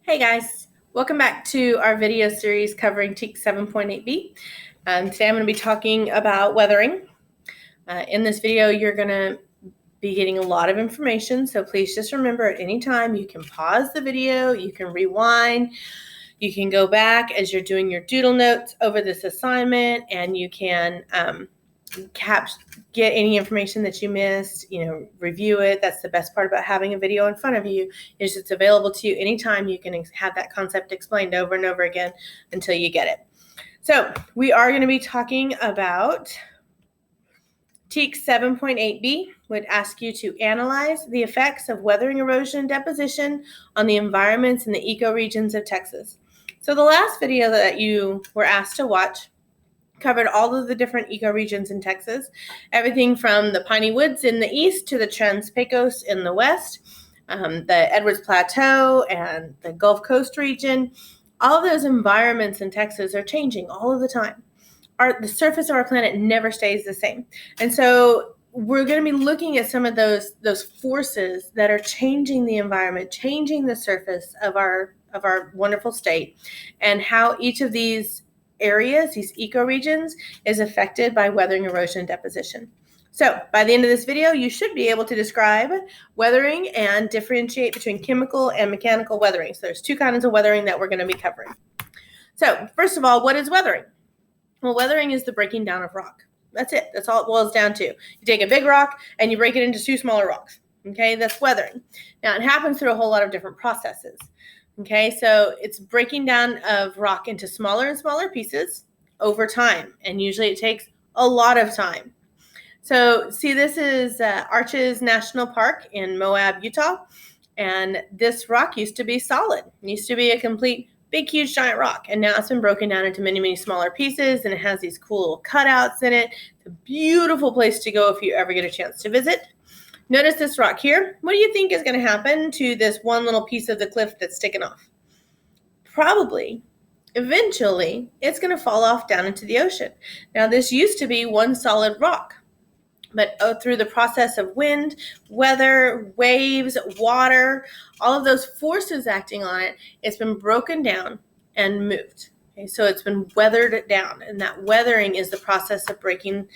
Hey guys, welcome back to our video series covering TEAC 7.8b. Today I'm going to be talking about weathering. In this video you're going to be getting a lot of information, so please just remember at any time you can pause the video, you can rewind, you can go back as you're doing your doodle notes over this assignment, and you can get any information that you missed, review it. That's the best part about having a video in front of you, is it's available to you anytime. You can have that concept explained over and over again until you get it. So we are going to be talking about TEAC 7.8b, would ask you to analyze the effects of weathering, erosion, and deposition on the environments in the ecoregions of Texas. So the last video that you were asked to watch covered all of the different ecoregions in Texas, everything from the Piney Woods in the east to the Trans-Pecos in the west, the Edwards Plateau and the Gulf Coast region. All of those environments in Texas are changing all of the time. The surface of our planet never stays the same. And so we're going to be looking at some of those forces that are changing the environment, changing the surface of our wonderful state, and how each of these areas, these ecoregions, is affected by weathering, erosion, and deposition. So by the end of this video, you should be able to describe weathering and differentiate between chemical and mechanical weathering. So there's two kinds of weathering that we're going to be covering. So first of all, what is weathering? Well, weathering is the breaking down of rock. That's it. That's all it boils down to. You take a big rock and you break it into two smaller rocks. Okay, that's weathering. Now, it happens through a whole lot of different processes. Okay, so it's breaking down of rock into smaller and smaller pieces over time, and usually it takes a lot of time. So see, this is Arches National Park in Moab, Utah, and this rock used to be solid. It used to be a complete big, huge, giant rock, and now it's been broken down into many, many smaller pieces, and it has these cool little cutouts in it. It's a beautiful place to go if you ever get a chance to visit. Notice this rock here. What do you think is going to happen to this one little piece of the cliff that's sticking off? Probably, eventually, it's going to fall off down into the ocean. Now, this used to be one solid rock, but through the process of wind, weather, waves, water, all of those forces acting on it, it's been broken down and moved. Okay, so it's been weathered down, and that weathering is the process of breaking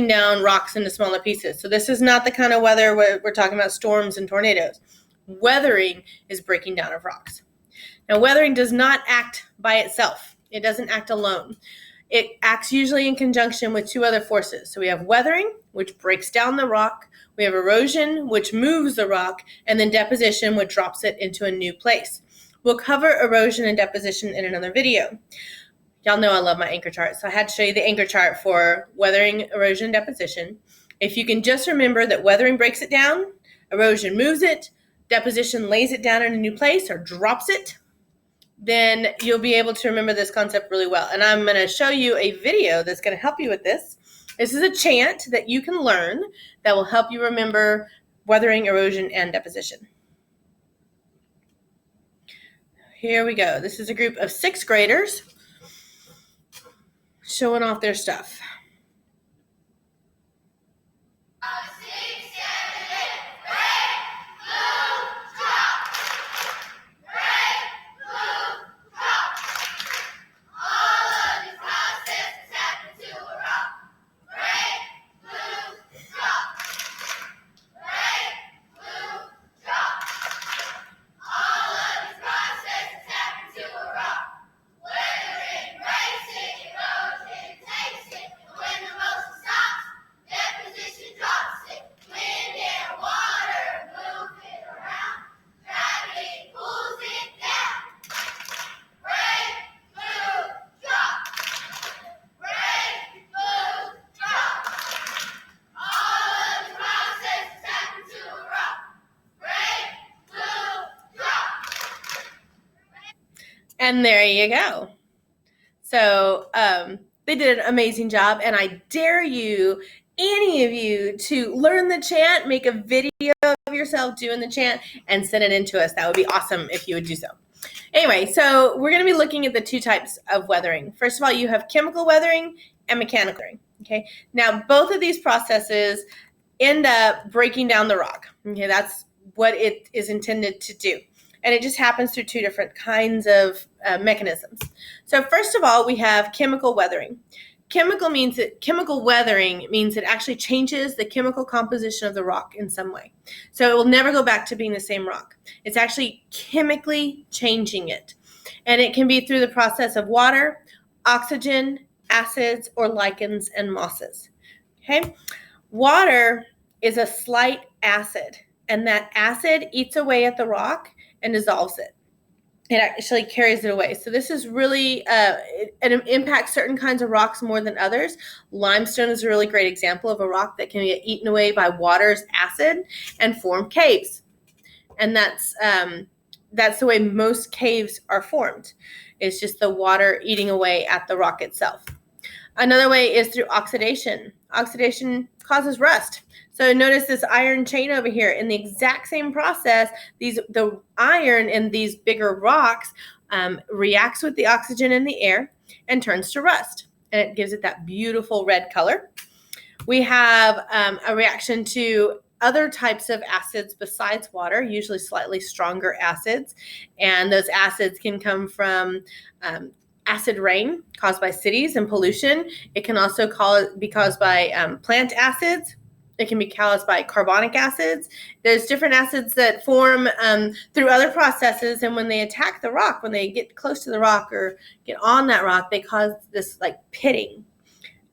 down rocks into smaller pieces. So this is not the kind of weather where we're talking about storms and tornadoes. Weathering is breaking down of rocks. Now, weathering does not act by itself. It doesn't act alone. It acts usually in conjunction with two other forces. So we have weathering, which breaks down the rock. We have erosion, which moves the rock, and then deposition, which drops it into a new place. We'll cover erosion and deposition in another video. Y'all know I love my anchor chart, so I had to show you the anchor chart for weathering, erosion, and deposition. If you can just remember that weathering breaks it down, erosion moves it, deposition lays it down in a new place or drops it, then you'll be able to remember this concept really well. And I'm going to show you a video that's going to help you with this. This is a chant that you can learn that will help you remember weathering, erosion, and deposition. Here we go. This is a group of 6th graders showing off their stuff. And there you go. So they did an amazing job, and I dare you, any of you, to learn the chant, make a video of yourself doing the chant, and send it in to us. That would be awesome if you would do so. Anyway, so we're going to be looking at the two types of weathering. First of all, you have chemical weathering and mechanical weathering. Okay, now both of these processes end up breaking down the rock. Okay, that's what it is intended to do. And it just happens through two different kinds of mechanisms. So first of all, we have chemical weathering. Chemical weathering means it actually changes the chemical composition of the rock in some way. So it will never go back to being the same rock. It's actually chemically changing it. And it can be through the process of water, oxygen, acids, or lichens and mosses. Okay? Water is a slight acid, and that acid eats away at the rock and dissolves it. It actually carries it away. So this is really, it impacts certain kinds of rocks more than others. Limestone is a really great example of a rock that can get eaten away by water's acid and form caves. And that's the way most caves are formed. It's just the water eating away at the rock itself. Another way is through oxidation. Oxidation causes rust. So notice this iron chain over here. In the exact same process, the iron in these bigger rocks reacts with the oxygen in the air and turns to rust. And it gives it that beautiful red color. We have a reaction to other types of acids besides water, usually slightly stronger acids. And those acids can come from acid rain caused by cities and pollution. It can also be caused by plant acids. It can be caused by carbonic acids. There's different acids that form through other processes, and when they attack the rock, when they get close to the rock or get on that rock, they cause this like pitting.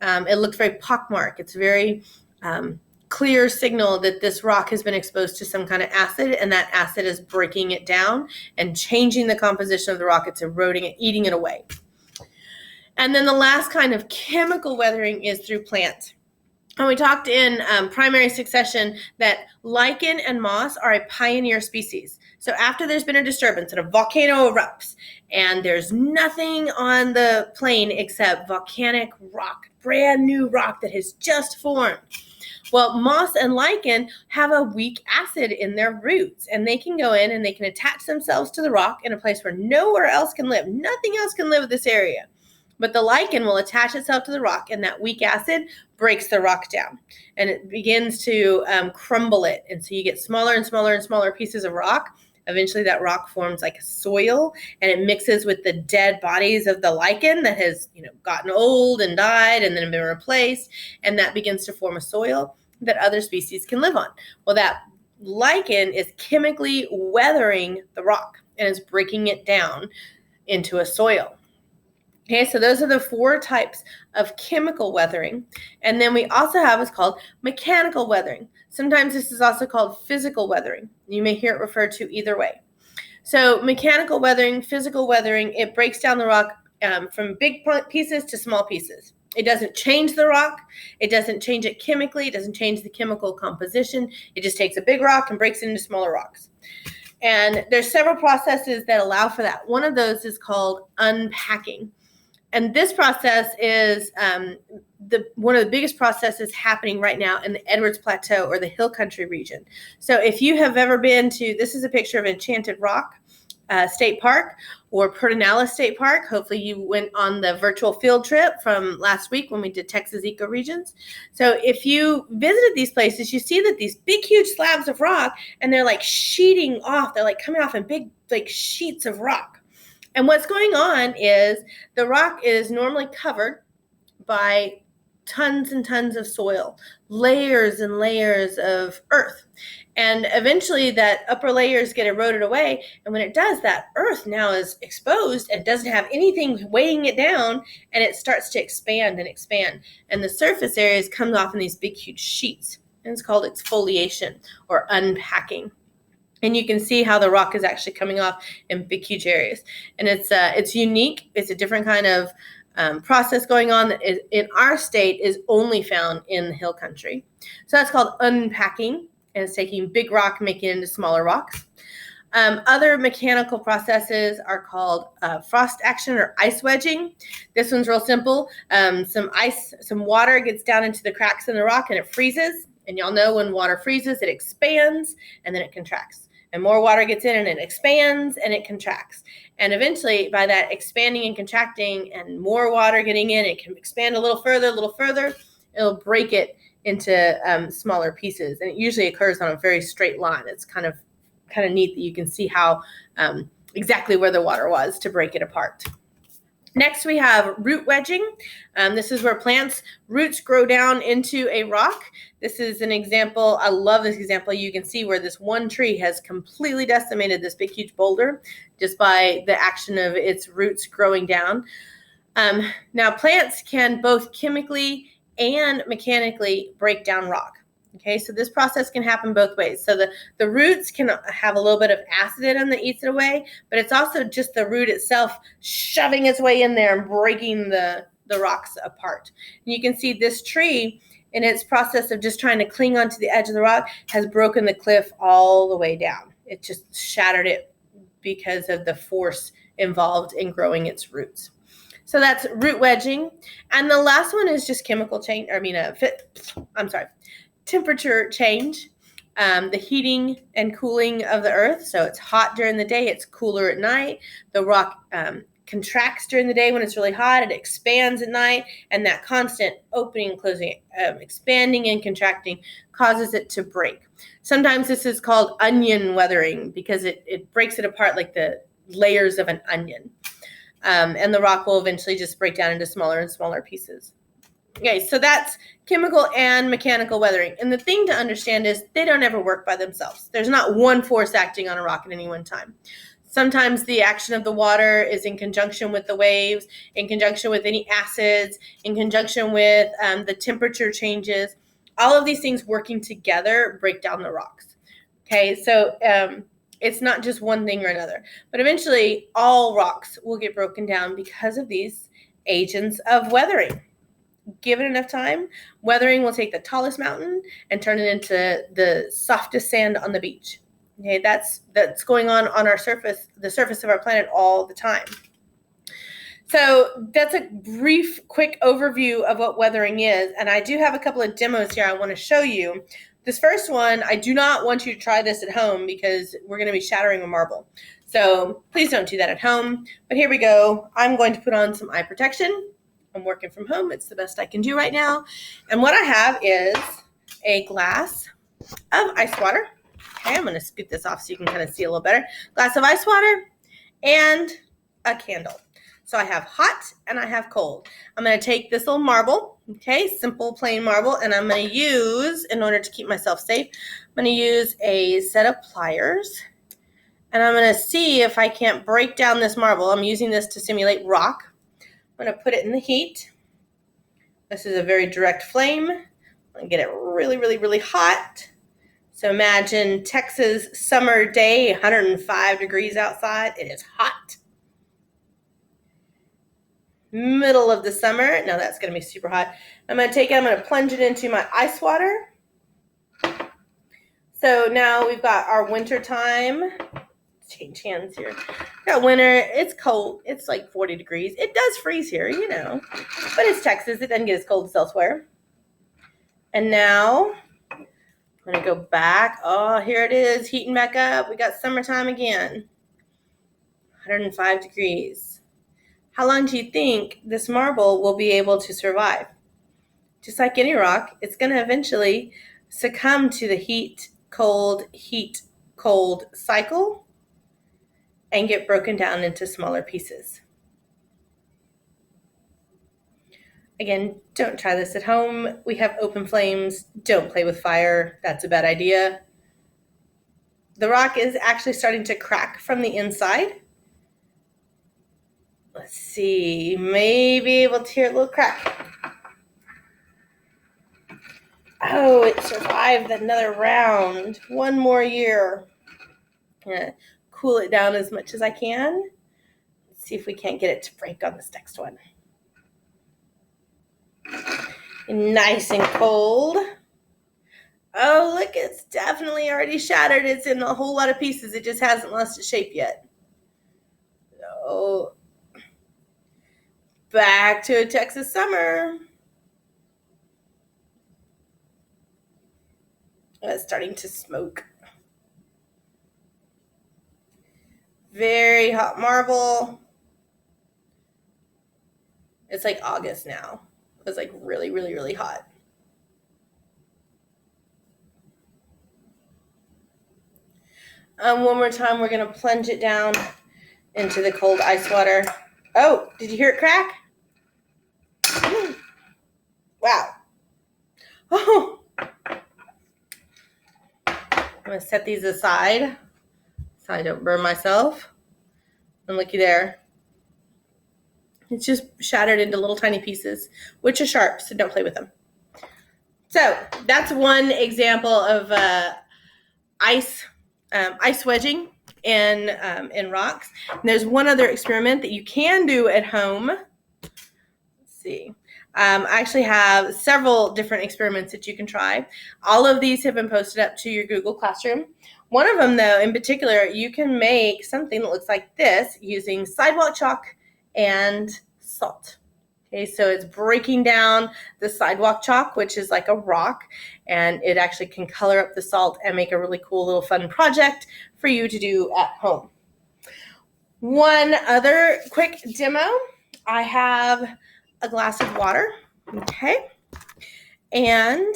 It looks very pockmarked. It's very clear signal that this rock has been exposed to some kind of acid, and that acid is breaking it down and changing the composition of the rock. It's eroding it, eating it away. And then the last kind of chemical weathering is through plants. And we talked in primary succession that lichen and moss are a pioneer species. So after there's been a disturbance and a volcano erupts and there's nothing on the plain except volcanic rock, brand new rock that has just formed. Well, moss and lichen have a weak acid in their roots, and they can go in and they can attach themselves to the rock in a place where nowhere else can live. Nothing else can live in this area. But the lichen will attach itself to the rock, and that weak acid breaks the rock down, and it begins to crumble it. And so you get smaller and smaller and smaller pieces of rock. Eventually that rock forms like a soil, and it mixes with the dead bodies of the lichen that has, gotten old and died and then been replaced, and that begins to form a soil that other species can live on. Well, that lichen is chemically weathering the rock and is breaking it down into a soil. Okay, so those are the 4 types of chemical weathering. And then we also have what's called mechanical weathering. Sometimes this is also called physical weathering. You may hear it referred to either way. So mechanical weathering, physical weathering, it breaks down the rock from big pieces to small pieces. It doesn't change the rock. It doesn't change it chemically. It doesn't change the chemical composition. It just takes a big rock and breaks it into smaller rocks. And there's several processes that allow for that. One of those is called unpacking. And this process is one of the biggest processes happening right now in the Edwards Plateau or the Hill Country region. So if you have ever been to, this is a picture of Enchanted Rock State Park or Pedernales State Park. Hopefully you went on the virtual field trip from last week when we did Texas ecoregions. So if you visited these places, you see that these big, huge slabs of rock, and they're like sheeting off. They're like coming off in big, like sheets of rock. And what's going on is the rock is normally covered by tons and tons of soil, layers and layers of earth. And eventually that upper layers get eroded away. And when it does, that earth now is exposed and doesn't have anything weighing it down, and it starts to expand and expand. And the surface areas comes off in these big, huge sheets. And it's called exfoliation or unpacking. And you can see how the rock is actually coming off in big, huge areas. And it's unique. It's a different kind of process going on that in our state is only found in the hill country. So that's called unpacking, and it's taking big rock, making it into smaller rocks. Other mechanical processes are called frost action or ice wedging. This one's real simple. Some water gets down into the cracks in the rock and it freezes. And y'all know when water freezes, it expands and then it contracts. And more water gets in and it expands and it contracts. And eventually, by that expanding and contracting and more water getting in, it can expand a little further, it'll break it into smaller pieces. And it usually occurs on a very straight line. It's kind of kind of neat that you can see how exactly where the water was to break it apart. Next, we have root wedging. This is where plants' roots grow down into a rock. This is an example. I love this example. You can see where this one tree has completely decimated this big, huge boulder just by the action of its roots growing down. Now, plants can both chemically and mechanically break down rock. Okay, so this process can happen both ways. So the roots can have a little bit of acid in them that eats it away, but it's also just the root itself shoving its way in there and breaking the rocks apart. And you can see this tree, in its process of just trying to cling onto the edge of the rock, has broken the cliff all the way down. It just shattered it because of the force involved in growing its roots. So that's root wedging. And the last one is just chemical change, temperature change, the heating and cooling of the earth. So it's hot during the day, it's cooler at night. The rock contracts during the day when it's really hot, it expands at night, and that constant opening and closing, expanding and contracting causes it to break. Sometimes this is called onion weathering because it breaks it apart like the layers of an onion. And the rock will eventually just break down into smaller and smaller pieces. Okay, so that's chemical and mechanical weathering. And the thing to understand is they don't ever work by themselves. There's not one force acting on a rock at any one time. Sometimes the action of the water is in conjunction with the waves, in conjunction with any acids, in conjunction with the temperature changes. All of these things working together break down the rocks. Okay, so it's not just one thing or another. But eventually, all rocks will get broken down because of these agents of weathering. Given enough time, weathering will take the tallest mountain and turn it into the softest sand on the beach. Okay, that's going on our surface, the surface of our planet all the time. So that's a brief, quick overview of what weathering is. And I do have a couple of demos here I want to show you. This first one, I do not want you to try this at home because we're going to be shattering a marble. So please don't do that at home. But here we go. I'm going to put on some eye protection. I'm working from home. It's the best I can do right now. And what I have is a glass of ice water. Okay, I'm going to scoot this off so you can kind of see a little better. Glass of ice water and a candle. So I have hot and I have cold. I'm going to take this little marble, okay, simple plain marble, and I'm going to use, in order to keep myself safe, I'm going to use a set of pliers. And I'm going to see if I can't break down this marble. I'm using this to simulate rock. I'm going to put it in the heat. This is a very direct flame. I'm going to get it really, really, really hot. So imagine Texas summer day, 105 degrees outside. It is hot. Middle of the summer. Now that's going to be super hot. I'm going to plunge it into my ice water. So now we've got our winter time. Change hands here. Got winter. It's cold. It's like 40 degrees. It does freeze here, you know, but it's Texas. It doesn't get as cold as elsewhere. And now I'm going to go back. Oh, here it is, heating back up. We got summertime again. 105 degrees. How long do you think this marble will be able to survive? Just like any rock, it's going to eventually succumb to the heat, cold cycle and get broken down into smaller pieces. Again, don't try this at home. We have open flames. Don't play with fire. That's a bad idea. The rock is actually starting to crack from the inside. Let's see, you may be able to hear a little crack. Oh, it survived another round. One more year. I'm gonna cool it down as much as I can. Let's see if we can't get it to break on this next one. Nice and cold. Oh, look, it's definitely already shattered. It's in a whole lot of pieces. It just hasn't lost its shape yet. So, back to a Texas summer. It's starting to smoke. Very hot marble. It's like August now. It's like really, really, really hot. One more time, we're going to plunge it down into the cold ice water. Oh, did you hear it crack? Wow. Oh. I'm going to set these aside so I don't burn myself. And looky there. It's just shattered into little tiny pieces, which are sharp, so don't play with them. So that's one example of ice wedging in rocks. And there's one other experiment that you can do at home. Let's see. I actually have several different experiments that you can try. All of these have been posted up to your Google Classroom. One of them, though, in particular, you can make something that looks like this using sidewalk chalk and salt. Okay, so it's breaking down the sidewalk chalk, which is like a rock, and it actually can color up the salt and make a really cool little fun project for you to do at home. One other quick demo. I have a glass of water, okay, and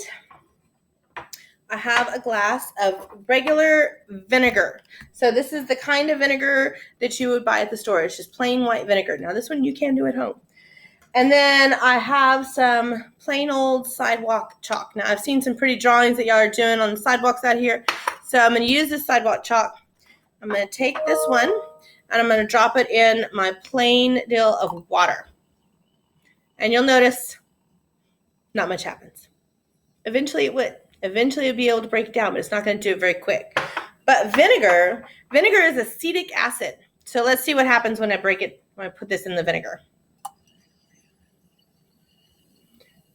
I have a glass of regular vinegar. So this is the kind of vinegar that you would buy at the store. It's just plain white vinegar. Now this one you can do at home. And then I have some plain old sidewalk chalk. Now I've seen some pretty drawings that y'all are doing on the sidewalks out here. So I'm going to use this sidewalk chalk. I'm going to take this one and I'm going to drop it in my plain deal of water. And you'll notice not much happens. Eventually it would. Eventually you'll be able to break it down, but it's not going to do it very quick. But vinegar is acetic acid. So let's see what happens when I break it, when I put this in the vinegar.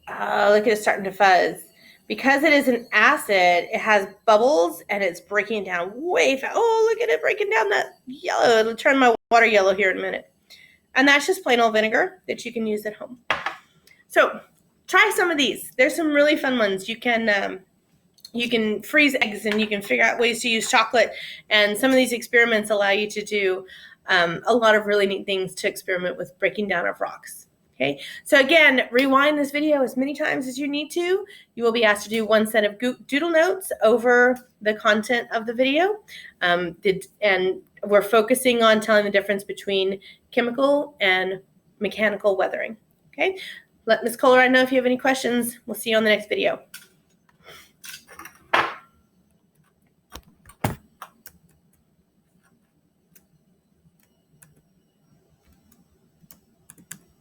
Oh, look at it starting to fuzz. Because it is an acid, it has bubbles and it's breaking down way fast. Oh, look at it breaking down that yellow. It'll turn my water yellow here in a minute. And that's just plain old vinegar that you can use at home. So try some of these. There's some really fun ones. You can freeze eggs and you can figure out ways to use chocolate. And some of these experiments allow you to do a lot of really neat things to experiment with breaking down of rocks. Okay, so again, rewind this video as many times as you need to. You will be asked to do one set of doodle notes over the content of the video. And we're focusing on telling the difference between chemical and mechanical weathering. Okay, let Ms. Kohler know if you have any questions. We'll see you on the next video.